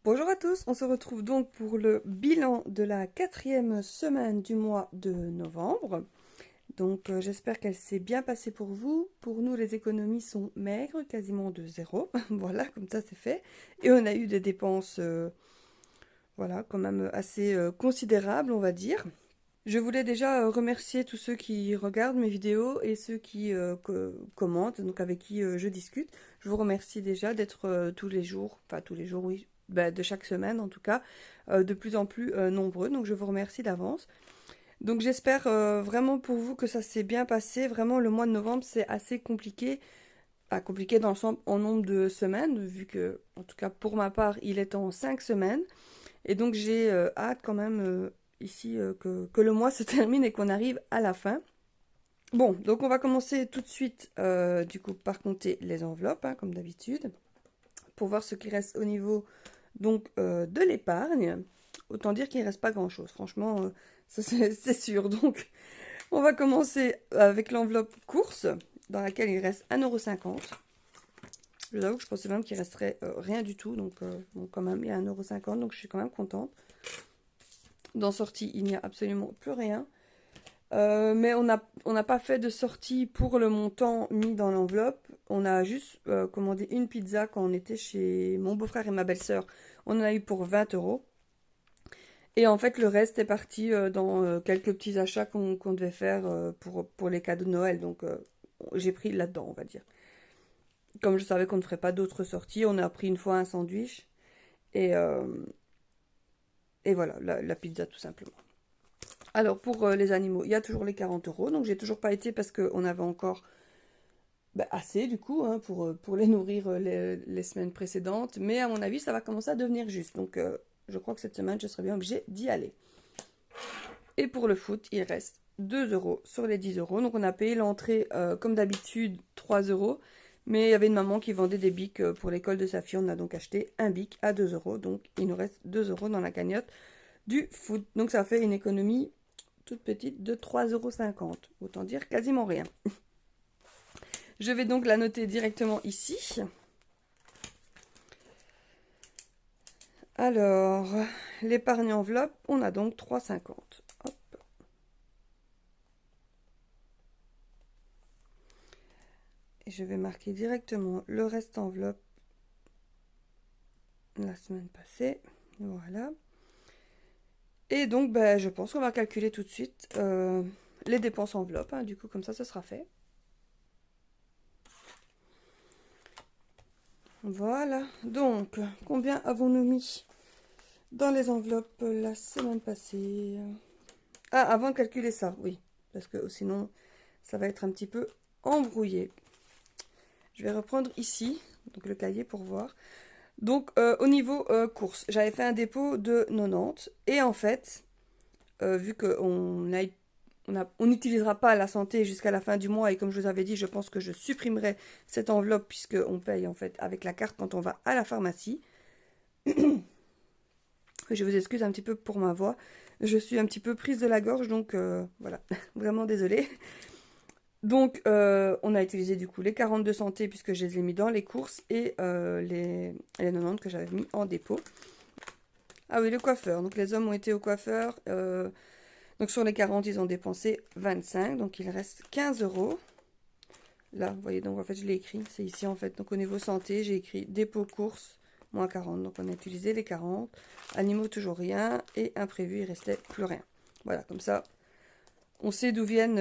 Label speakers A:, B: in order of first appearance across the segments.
A: Bonjour à tous, on se retrouve donc pour le bilan de la 4e semaine du mois de novembre. Donc j'espère qu'elle s'est bien passée pour vous. Pour nous, les économies sont maigres, quasiment de zéro. Voilà, comme ça c'est fait. Et on a eu des dépenses, voilà, quand même assez considérables, on va dire. Je voulais déjà remercier tous ceux qui regardent mes vidéos et ceux qui commentent, donc avec qui je discute. Je vous remercie déjà d'être tous les jours, enfin tous les jours, oui, bah, de chaque semaine en tout cas, de plus en plus nombreux. Donc je vous remercie d'avance. Donc j'espère vraiment pour vous que ça s'est bien passé. Vraiment, le mois de novembre, c'est assez compliqué. Pas compliqué dans le sens en nombre de semaines, vu que, en tout cas pour ma part, il est en 5 semaines. Et donc j'ai hâte quand même ici que le mois se termine et qu'on arrive à la fin. Bon, donc on va commencer tout de suite du coup par compter les enveloppes, hein, comme d'habitude, pour voir ce qui reste au niveau donc de l'épargne. Autant dire qu'il ne reste pas grand-chose, franchement, ça c'est sûr. Donc on va commencer avec l'enveloppe course, dans laquelle il reste 1,50 €. Je vous avoue que je pensais même qu'il resterait rien du tout, donc bon, quand même, il y a 1,50 €, donc je suis quand même contente. Dans sortie, il n'y a absolument plus rien. Mais on n'a pas fait de sortie pour le montant mis dans l'enveloppe. On a juste commandé une pizza quand on était chez mon beau-frère et ma belle-sœur. On en a eu pour 20 euros. Et en fait, le reste est parti dans quelques petits achats qu'on devait faire pour les cadeaux de Noël. Donc, j'ai pris là-dedans, on va dire. Comme je savais qu'on ne ferait pas d'autres sorties, on a pris une fois un sandwich. Et, euh, et voilà, la pizza tout simplement. Alors pour les animaux, il y a toujours les 40 euros. Donc j'ai toujours pas été parce qu'on avait encore assez du coup hein, pour les nourrir les semaines précédentes. Mais à mon avis, ça va commencer à devenir juste. Donc je crois que cette semaine, je serai bien obligée d'y aller. Et pour le foot, il reste 2 euros sur les 10 euros. Donc on a payé l'entrée comme d'habitude 3 euros. Mais il y avait une maman qui vendait des bics pour l'école de sa fille. On a donc acheté un bic à 2 euros. Donc il nous reste 2 euros dans la cagnotte du foot. Donc ça fait une économie toute petite de 3,50 €. Autant dire quasiment rien. Je vais donc la noter directement ici. Alors, l'épargne enveloppe, on a donc 3,50 €. Hop. Et je vais marquer directement le reste enveloppe la semaine passée. Voilà. Et donc, je pense qu'on va calculer tout de suite les dépenses enveloppe. Hein. Du coup, comme ça, ce sera fait. Voilà. Donc, combien avons-nous mis dans les enveloppes la semaine passée? Ah, avant de calculer ça, oui. Parce que sinon, ça va être un petit peu embrouillé. Je vais reprendre ici, donc le cahier pour voir. Donc, au niveau course, j'avais fait un dépôt de 90. Et en fait, vu qu'on on n'utilisera pas la santé jusqu'à la fin du mois, et comme je vous avais dit, je pense que je supprimerai cette enveloppe puisqu'on paye en fait avec la carte quand on va à la pharmacie. Je vous excuse un petit peu pour ma voix. Je suis un petit peu prise de la gorge, donc voilà, vraiment désolée. Donc, on a utilisé du coup les 40 de santé puisque je les ai mis dans les courses et les 90 que j'avais mis en dépôt. Ah oui, le coiffeur. Donc, les hommes ont été au coiffeur. Donc, sur les 40, ils ont dépensé 25. Donc, il reste 15 euros. Là, vous voyez, donc en fait, je l'ai écrit. C'est ici en fait. Donc, au niveau santé, j'ai écrit dépôt course moins 40. Donc, on a utilisé les 40. Animaux, toujours rien. Et imprévu, il restait plus rien. Voilà, comme ça, on sait d'où viennent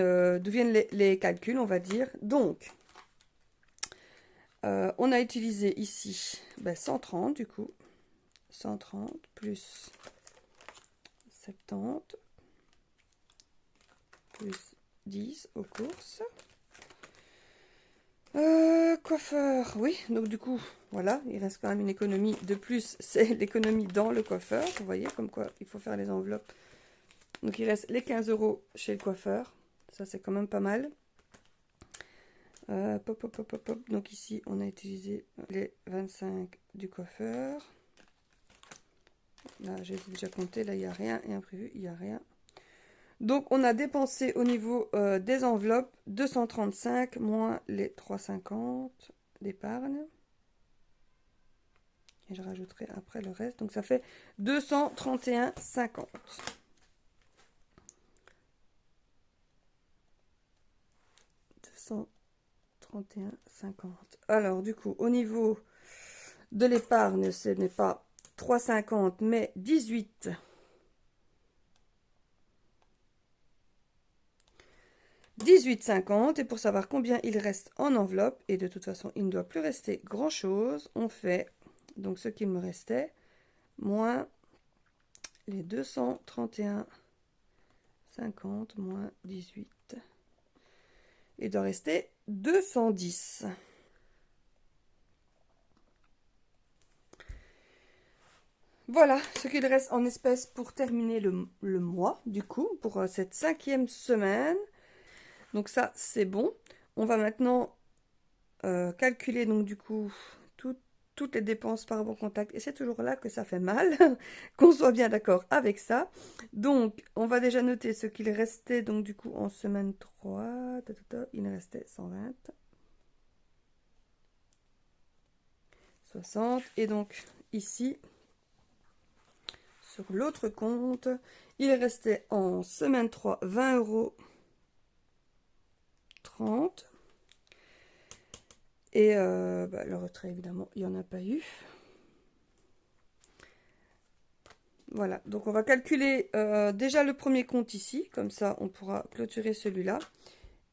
A: les calculs, on va dire. Donc, on a utilisé ici 130 du coup. 130 plus 70 plus 10 aux courses. Coiffeur, oui. Donc du coup, voilà, il reste quand même une économie de plus. C'est l'économie dans le coiffeur. Vous voyez comme quoi il faut faire les enveloppes. Donc il reste les 15 euros chez le coiffeur. Ça, c'est quand même pas mal. Donc ici, on a utilisé les 25 du coiffeur. Là, j'ai déjà compté. Là, il n'y a rien. Et imprévu, il n'y a rien. Donc, on a dépensé au niveau des enveloppes 235 moins les 3,50 d'épargne. et je rajouterai après le reste. Donc ça fait 231,50. 231,50. Alors du coup, au niveau de l'épargne, ce n'est pas 3,50 mais 18. 18,50. Et pour savoir combien il reste en enveloppe, et de toute façon il ne doit plus rester grand chose, on fait donc ce qu'il me restait moins les 231,50 moins 18. Il doit rester 210. Voilà ce qu'il reste en espèces pour terminer le mois, du coup, pour cette 5e semaine. Donc ça, c'est bon. On va maintenant calculer, donc du coup, toutes les dépenses par bon contact. Et c'est toujours là que ça fait mal, qu'on soit bien d'accord avec ça. Donc, on va déjà noter ce qu'il restait, donc du coup, en semaine 3. Il restait 120. 60. Et donc, ici, sur l'autre compte, il restait en semaine 3 20,30 €. Et le retrait, évidemment, il n'y en a pas eu. Voilà, donc on va calculer déjà le premier compte ici, comme ça on pourra clôturer celui-là.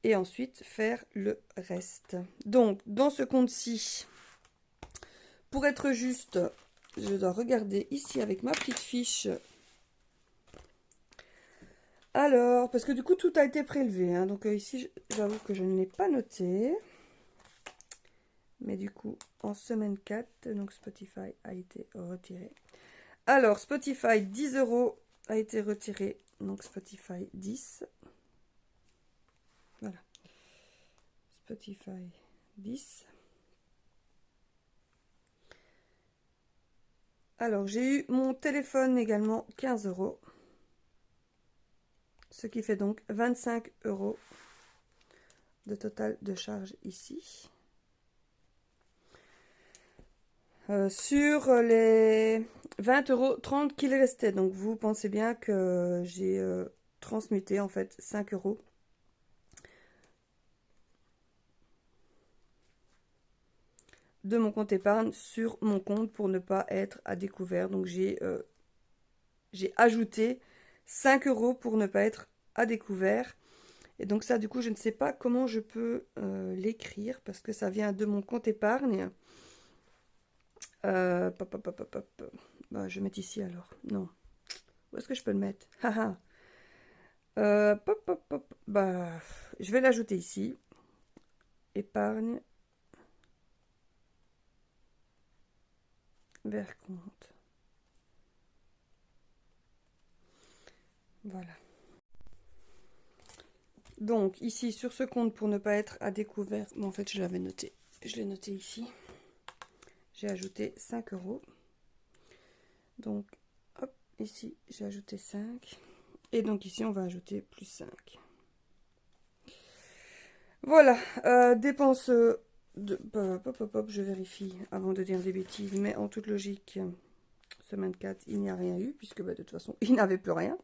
A: Et ensuite faire le reste. Donc, dans ce compte-ci, pour être juste, je dois regarder ici avec ma petite fiche. Alors, parce que du coup, tout a été prélevé. Hein, donc ici, j'avoue que je ne l'ai pas noté. Mais du coup, en semaine 4, donc Spotify a été retiré. Alors, Spotify, 10 € a été retiré. Donc, Spotify, 10. Voilà. Spotify, 10. Alors, j'ai eu mon téléphone également, 15 €. Ce qui fait donc 25 € de total de charge ici. Sur les 20,30 € qu'il restait. Donc vous pensez bien que j'ai transmuté en fait 5 € de mon compte épargne sur mon compte pour ne pas être à découvert. Donc j'ai ajouté 5 € pour ne pas être à découvert. Et donc ça, du coup, je ne sais pas comment je peux l'écrire parce que ça vient de mon compte épargne. Bah, je vais mettre ici alors. Non. Où est-ce que je peux le mettre? Bah, je vais l'ajouter ici. Épargne. Vers compte. Voilà. Donc, ici, sur ce compte, pour ne pas être à découvert, bon, en fait, je l'avais noté. Je l'ai noté ici. J'ai ajouté 5 €. Donc, hop, ici, j'ai ajouté 5. Et donc, ici, on va ajouter plus 5. Voilà. Dépenses de... je vérifie avant de dire des bêtises. Mais en toute logique, semaine 4, il n'y a rien eu. Puisque, bah, de toute façon, il n'avait plus rien.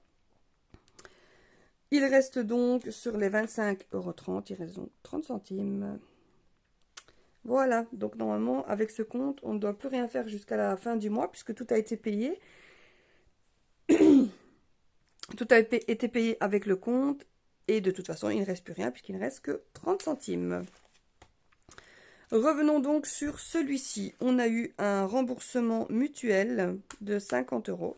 A: Il reste donc sur les 25,30 €, il reste donc 30 centimes. Voilà, donc normalement avec ce compte, on ne doit plus rien faire jusqu'à la fin du mois puisque tout a été payé. Tout a été payé avec le compte et de toute façon, il ne reste plus rien puisqu'il ne reste que 30 centimes. Revenons donc sur celui-ci. On a eu un remboursement mutuel de 50 €.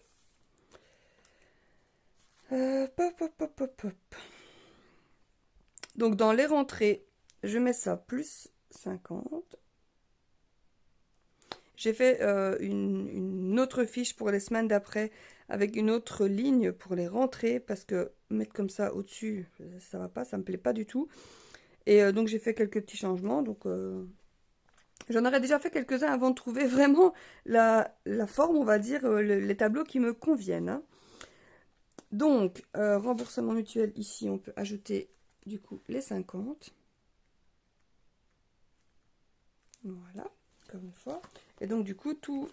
A: Donc dans les rentrées, je mets ça plus 50. J'ai fait une autre fiche pour les semaines d'après avec une autre ligne pour les rentrées parce que mettre comme ça au-dessus, ça va pas, ça me plaît pas du tout. Et donc j'ai fait quelques petits changements. Donc j'en aurais déjà fait quelques-uns avant de trouver vraiment la forme, on va dire, les tableaux qui me conviennent. Hein. Donc remboursement mutuel, ici on peut ajouter du coup les 50. Voilà, comme une fois. Et donc du coup tout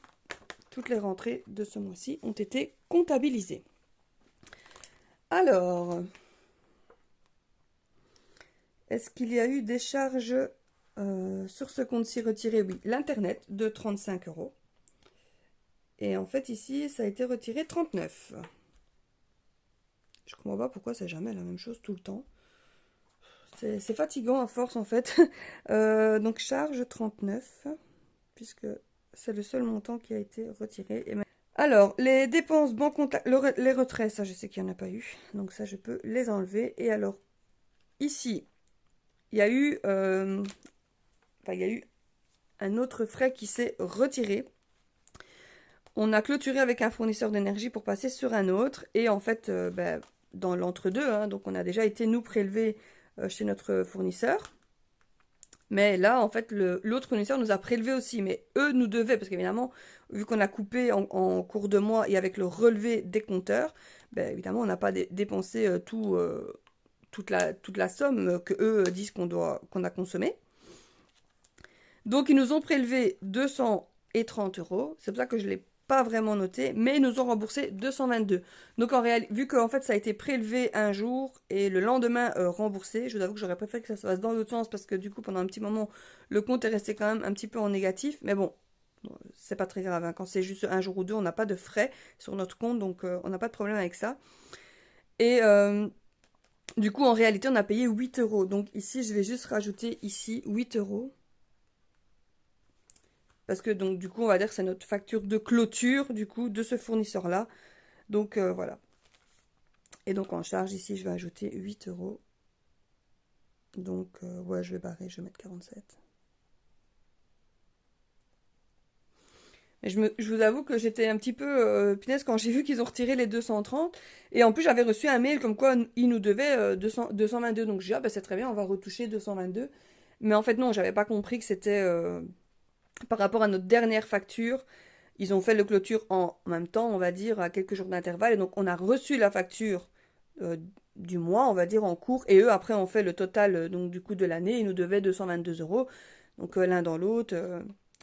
A: toutes les rentrées de ce mois-ci ont été comptabilisées. Alors, est-ce qu'il y a eu des charges sur ce compte-ci retiré? Oui, l'Internet de 35 €. Et en fait, ici, ça a été retiré 39. Je comprends pas pourquoi c'est jamais la même chose tout le temps. C'est fatigant à force, en fait. Donc, charge 39, puisque c'est le seul montant qui a été retiré. Alors, les dépenses banque comptable, les retraits, ça, je sais qu'il n'y en a pas eu. Donc, ça, je peux les enlever. Et alors, ici, il y a eu un autre frais qui s'est retiré. On a clôturé avec un fournisseur d'énergie pour passer sur un autre. Et en fait, dans l'entre-deux, hein, donc on a déjà été nous prélever chez notre fournisseur. Mais là, en fait, l'autre fournisseur nous a prélevé aussi. Mais eux nous devaient, parce qu'évidemment, vu qu'on a coupé en cours de mois et avec le relevé des compteurs, évidemment, on n'a pas dépensé toute la somme que eux disent qu'on a consommé. Donc, ils nous ont prélevé 230 €. C'est pour ça que je ne l'ai pas vraiment noté, mais ils nous ont remboursé 222. Donc, en réalité, vu qu'en fait, ça a été prélevé un jour et le lendemain remboursé, je vous avoue que j'aurais préféré que ça se fasse dans l'autre sens parce que du coup, pendant un petit moment, le compte est resté quand même un petit peu en négatif. Mais bon, c'est pas très grave, hein. Quand c'est juste un jour ou deux, on n'a pas de frais sur notre compte, donc on n'a pas de problème avec ça. Et du coup, en réalité, on a payé 8 €. Donc ici, je vais juste rajouter ici 8 €. Parce que donc du coup, on va dire que c'est notre facture de clôture du coup de ce fournisseur-là. Donc voilà. Et donc en charge ici, je vais ajouter 8 €. Donc ouais, je vais barrer, je vais mettre 47. Mais je vous avoue que j'étais un petit peu punaise quand j'ai vu qu'ils ont retiré les 230. Et en plus, j'avais reçu un mail comme quoi ils nous devaient 222. Donc j'ai dit, ah c'est très bien, on va retoucher 222. Mais en fait non, j'avais pas compris que c'était par rapport à notre dernière facture. Ils ont fait le clôture en même temps, on va dire, à quelques jours d'intervalle. Et donc, on a reçu la facture du mois, on va dire, en cours. Et eux, après, ont fait le total donc du coup de l'année. Ils nous devaient 222 €. Donc, l'un dans l'autre.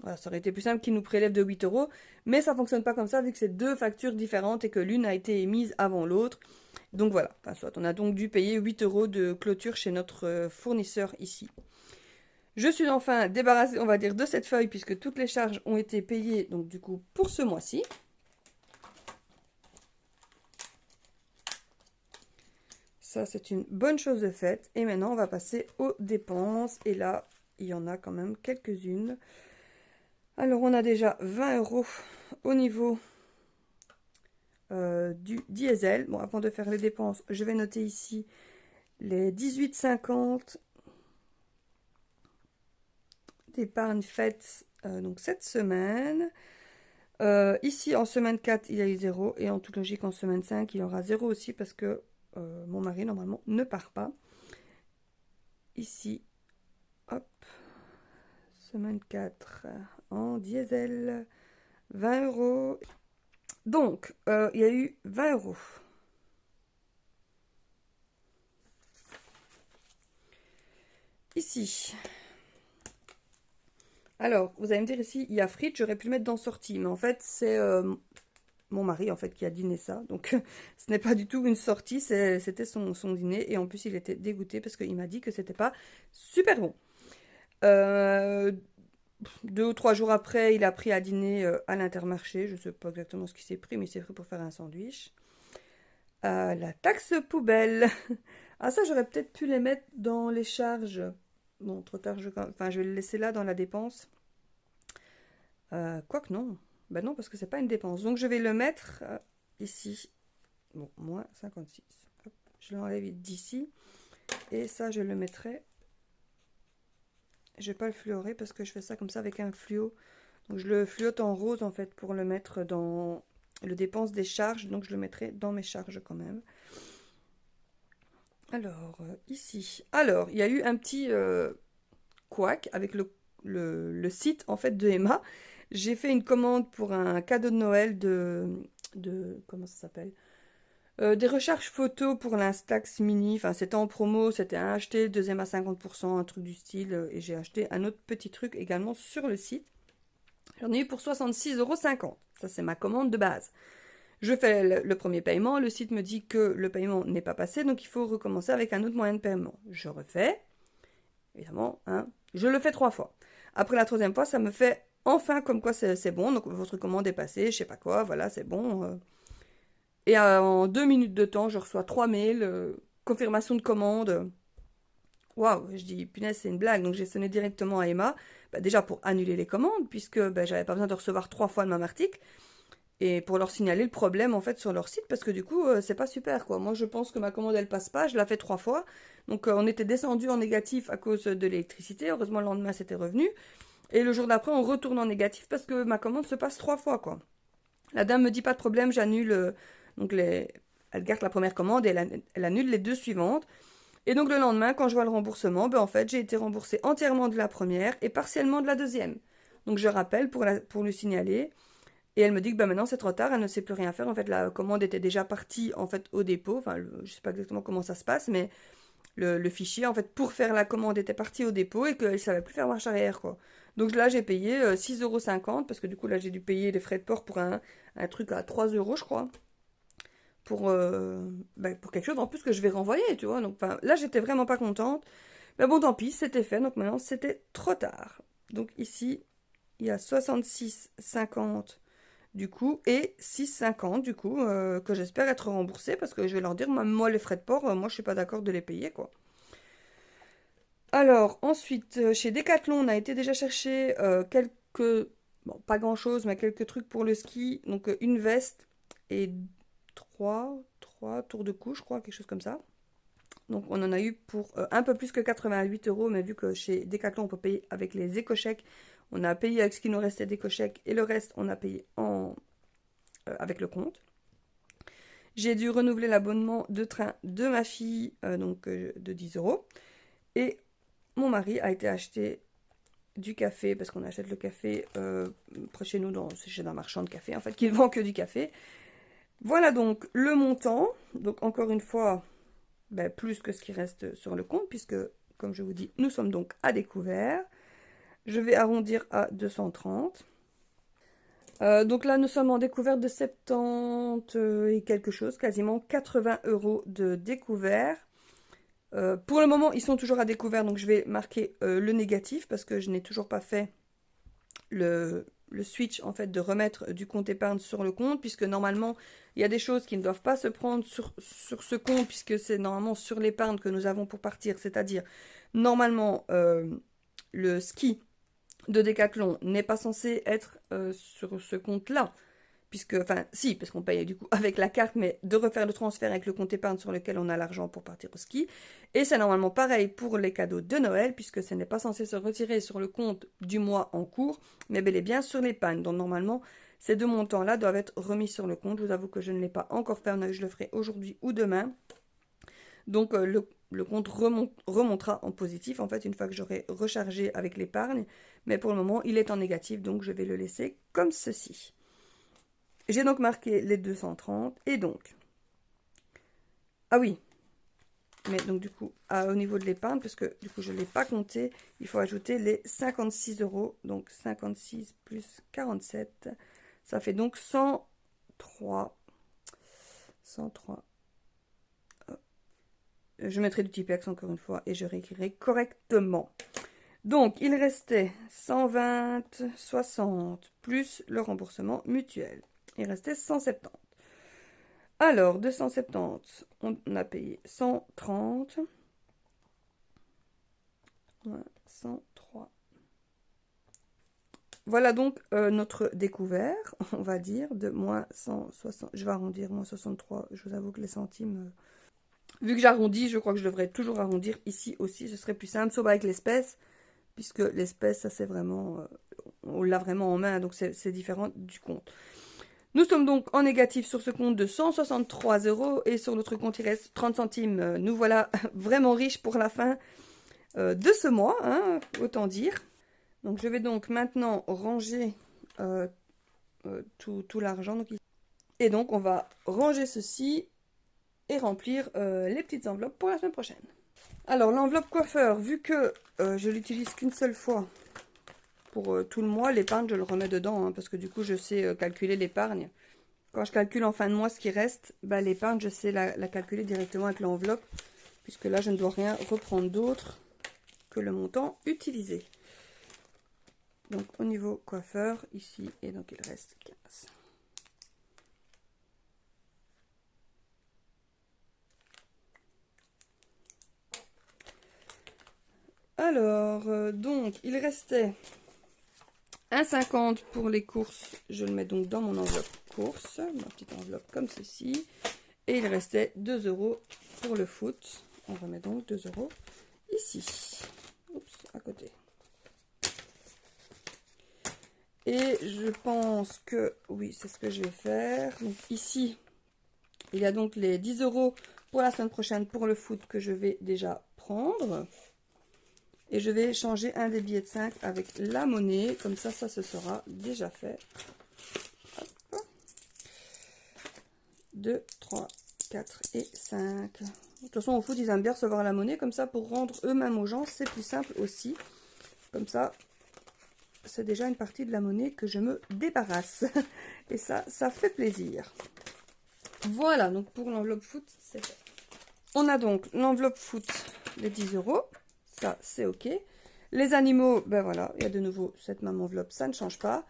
A: Voilà, ça aurait été plus simple qu'ils nous prélèvent de 8 €. Mais ça ne fonctionne pas comme ça, vu que c'est deux factures différentes et que l'une a été émise avant l'autre. Donc, voilà. Enfin, soit on a donc dû payer 8 € de clôture chez notre fournisseur ici. Je suis enfin débarrassée, on va dire, de cette feuille puisque toutes les charges ont été payées, donc du coup, pour ce mois-ci. Ça, c'est une bonne chose de faite. Et maintenant, on va passer aux dépenses. Et là, il y en a quand même quelques-unes. Alors, on a déjà 20 € au niveau du diesel. Bon, avant de faire les dépenses, je vais noter ici les 18,50 d'épargne faite donc cette semaine. Ici, en semaine 4, il y a eu 0. Et en toute logique, en semaine 5, il y aura 0 aussi parce que mon mari, normalement, ne part pas. Ici, hop, semaine 4, en diesel, 20 €. Donc, il y a eu 20 €. Ici. Alors, vous allez me dire ici, il y a frites, j'aurais pu le mettre dans sortie. Mais en fait, c'est mon mari en fait qui a dîné ça. Donc, ce n'est pas du tout une sortie, c'était son dîner. Et en plus, il était dégoûté parce qu'il m'a dit que c'était pas super bon. 2 ou 3 jours après, il a pris à dîner à l'Intermarché. Je ne sais pas exactement ce qu'il s'est pris, mais il s'est pris pour faire un sandwich. La taxe poubelle. Ah ça, j'aurais peut-être pu les mettre dans les charges. Bon, trop tard, je vais le laisser là dans la dépense. Quoique non. Ben non, parce que c'est pas une dépense. Donc je vais le mettre ici. Bon, moins 56. Hop, je l'enlève d'ici. Et ça, je le mettrai. Je vais pas le fluorer parce que je fais ça comme ça avec un fluo. Donc je le fluote en rose en fait pour le mettre dans le dépense des charges. Donc je le mettrai dans mes charges quand même. Alors, ici. Alors, il y a eu un petit couac avec le site en fait de Emma. J'ai fait une commande pour un cadeau de Noël de comment ça s'appelle, des recherches photos pour l'Instax Mini. Enfin, c'était en promo, c'était un acheté, le deuxième à 50%, un truc du style. Et j'ai acheté un autre petit truc également sur le site. J'en ai eu pour 66,50 €. Ça, c'est ma commande de base. Je fais le premier paiement, le site me dit que le paiement n'est pas passé, donc il faut recommencer avec un autre moyen de paiement. Je refais, évidemment, hein, je le fais 3 fois. Après la troisième fois, ça me fait enfin comme quoi c'est bon, donc votre commande est passée, je sais pas quoi, voilà, c'est bon. Et en 2 minutes de temps, je reçois 3 mails, confirmation de commande. Waouh, je dis, punaise, c'est une blague. Donc j'ai sonné directement à Emma, bah, déjà pour annuler les commandes, puisque bah, j'avais pas besoin de recevoir 3 fois le même article, et pour leur signaler le problème en fait sur leur site, parce que du coup, c'est pas super quoi. Moi je pense que ma commande elle passe pas, je l'ai fait 3 fois. Donc on était descendu en négatif à cause de l'électricité, heureusement le lendemain c'était revenu. Et le jour d'après, on retourne en négatif parce que ma commande se passe 3 fois quoi. La dame me dit pas de problème, j'annule. Donc elle garde la première commande et elle annule les 2 suivantes. Et donc le lendemain, quand je vois le remboursement, ben en fait, j'ai été remboursée entièrement de la première et partiellement de la deuxième. Donc je rappelle pour lui signaler. Et elle me dit que ben maintenant c'est trop tard, elle ne sait plus rien faire. En fait, la commande était déjà partie en fait au dépôt. Enfin, je sais pas exactement comment ça se passe, mais le fichier en fait pour faire la commande était parti au dépôt et qu'elle savait plus faire marche arrière quoi. Donc là j'ai payé 6,50 € parce que du coup là j'ai dû payer les frais de port pour un truc à 3 € je crois. Pour quelque chose en plus que je vais renvoyer, tu vois. Donc là, j'étais vraiment pas contente. Mais bon, tant pis, c'était fait. Donc maintenant, c'était trop tard. Donc ici, il y a 66,50 du coup et 6,50 du coup que j'espère être remboursé parce que je vais leur dire, moi les frais de port, moi je suis pas d'accord de les payer, quoi. Alors, ensuite, chez Decathlon, on a été déjà chercher quelques, bon, pas grand-chose, mais quelques trucs pour le ski. Donc, une veste et trois tours de cou, je crois, quelque chose comme ça. Donc, on en a eu pour un peu plus que 88 €, mais vu que chez Decathlon, on peut payer avec les éco-chèques, on a payé avec ce qui nous restait d'éco-chèques et le reste, on a payé avec le compte. J'ai dû renouveler l'abonnement de train de ma fille, de 10 €. Et mon mari a été acheter du café, parce qu'on achète le café près chez nous, c'est chez un marchand de café, en fait, qui ne vend que du café. Voilà donc le montant. Donc encore une fois, plus que ce qui reste sur le compte, puisque, comme je vous dis, nous sommes donc à découvert. Je vais arrondir à 230. Donc là, nous sommes en découverte de 70 et quelque chose, quasiment 80 € de découvert. Pour le moment, ils sont toujours à découvert, donc je vais marquer le négatif parce que je n'ai toujours pas fait le switch en fait de remettre du compte épargne sur le compte, puisque normalement il y a des choses qui ne doivent pas se prendre sur ce compte, puisque c'est normalement sur l'épargne que nous avons pour partir, c'est-à-dire normalement le ski de Decathlon n'est pas censé être sur ce compte-là, puisque, enfin, si, parce qu'on paye du coup avec la carte, mais de refaire le transfert avec le compte épargne sur lequel on a l'argent pour partir au ski. Et c'est normalement pareil pour les cadeaux de Noël, puisque ce n'est pas censé se retirer sur le compte du mois en cours, mais bel et bien sur l'épargne. Donc normalement, ces 2 montants-là doivent être remis sur le compte. Je vous avoue que je ne l'ai pas encore fait, je le ferai aujourd'hui ou demain. Donc le compte remontera en positif, en fait, une fois que j'aurai rechargé avec l'épargne. Mais pour le moment, il est en négatif, donc je vais le laisser comme ceci. J'ai donc marqué les 230 et donc, ah oui, mais donc du coup, au niveau de l'épargne, parce que du coup je ne l'ai pas compté, il faut ajouter les 56 €, donc 56 plus 47, ça fait donc 103. Je mettrai du typex encore une fois et je réécrirai correctement. Donc, il restait 120, 60 plus le remboursement mutuel. Il restait 170. Alors, 270, on a payé 130. Ouais, 103. Voilà donc notre découvert, on va dire, de moins 160. Je vais arrondir, moins 63. Je vous avoue que les centimes... vu que j'arrondis, je crois que je devrais toujours arrondir ici aussi. Ce serait plus simple, sauf avec l'espèce, puisque l'espèce, ça c'est vraiment... on l'a vraiment en main, donc c'est différent du compte. Nous sommes donc en négatif sur ce compte de 163 € et sur l'autre compte il reste 30 centimes. Nous voilà vraiment riches pour la fin de ce mois, hein, autant dire. Donc je vais donc maintenant ranger tout l'argent. Et donc on va ranger ceci et remplir les petites enveloppes pour la semaine prochaine. Alors l'enveloppe coiffeur, vu que je l'utilise qu'une seule fois, pour tout le mois, l'épargne, je le remets dedans, hein, parce que du coup, je sais calculer l'épargne. Quand je calcule en fin de mois ce qui reste, bah, l'épargne, je sais la calculer directement avec l'enveloppe, puisque là, je ne dois rien reprendre d'autre que le montant utilisé. Donc, au niveau coiffeur, ici, et donc il reste 15. Alors, donc, il restait 1,50 pour les courses. Je le mets donc dans mon enveloppe course, ma petite enveloppe comme ceci. Et il restait 2 € pour le foot. On remet donc 2 € ici. Oups, à côté. Et je pense que, oui, c'est ce que je vais faire. Donc ici, il y a donc les 10 € pour la semaine prochaine pour le foot que je vais déjà prendre. Et je vais changer un des billets de 5 avec la monnaie. Comme ça, ça se sera déjà fait. Hop. 2, 3, 4 et 5. De toute façon, au foot, ils aiment bien recevoir la monnaie. Comme ça, pour rendre eux-mêmes aux gens, c'est plus simple aussi. Comme ça, c'est déjà une partie de la monnaie que je me débarrasse. Et ça fait plaisir. Voilà, donc pour l'enveloppe foot, c'est fait. On a donc l'enveloppe foot, les 10 €. Ça, c'est OK. Les animaux, ben voilà, il y a de nouveau cette même enveloppe, ça ne change pas.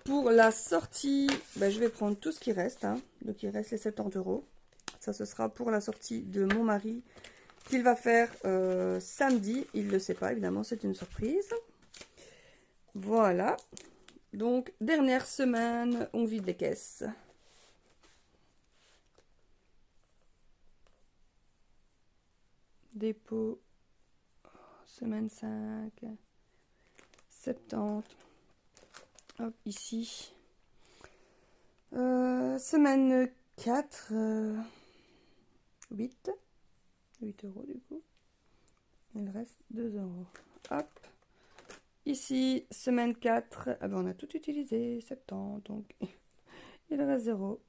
A: Pour la sortie, ben je vais prendre tout ce qui reste. Hein. Donc, il reste les 70 €. Ça, ce sera pour la sortie de mon mari qu'il va faire samedi. Il ne le sait pas, évidemment, c'est une surprise. Voilà. Donc, dernière semaine, on vide les caisses. Dépôt, semaine 5, 70. Hop, ici. Semaine 4, 8 € du coup. Il reste 2 €. Hop. Ici, semaine 4, ah ben on a tout utilisé, 70, donc il reste 0.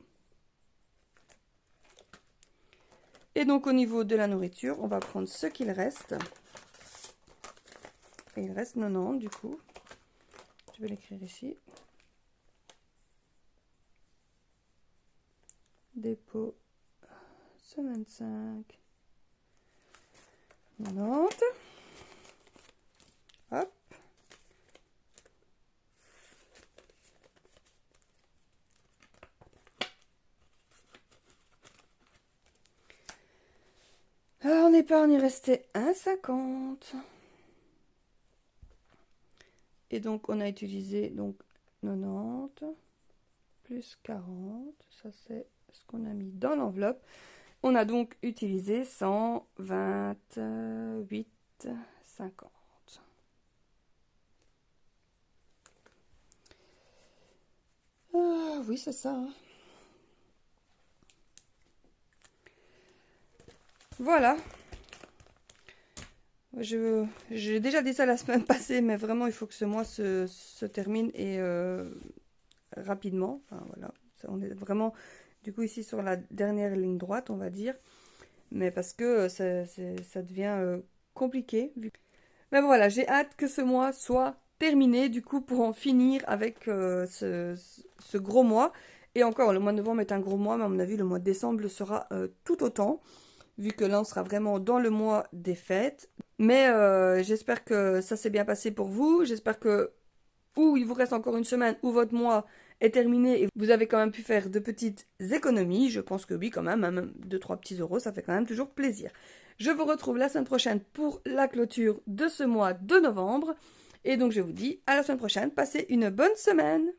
A: Et donc au niveau de la nourriture, on va prendre ce qu'il reste. Et il reste 90 du coup. Je vais l'écrire ici. Dépôt, semaine 5, 90. Hop. Alors, en épargne, il restait 1,50. Et donc, on a utilisé donc 90 plus 40. Ça, c'est ce qu'on a mis dans l'enveloppe. On a donc utilisé 128,50. Oui, c'est ça. Hein. Voilà. J'ai déjà dit ça la semaine passée, mais vraiment, il faut que ce mois se termine et rapidement. Enfin, voilà. On est vraiment, du coup, ici sur la dernière ligne droite, on va dire. Mais parce que ça devient compliqué. Mais voilà, j'ai hâte que ce mois soit terminé, du coup, pour en finir avec ce gros mois. Et encore, le mois de novembre est un gros mois, mais à mon avis, le mois de décembre le sera tout autant, vu que là, on sera vraiment dans le mois des fêtes. Mais j'espère que ça s'est bien passé pour vous. J'espère que, ou il vous reste encore une semaine, ou votre mois est terminé et vous avez quand même pu faire de petites économies. Je pense que oui, quand même, même 2-3 petits euros, ça fait quand même toujours plaisir. Je vous retrouve la semaine prochaine pour la clôture de ce mois de novembre. Et donc, je vous dis à la semaine prochaine. Passez une bonne semaine.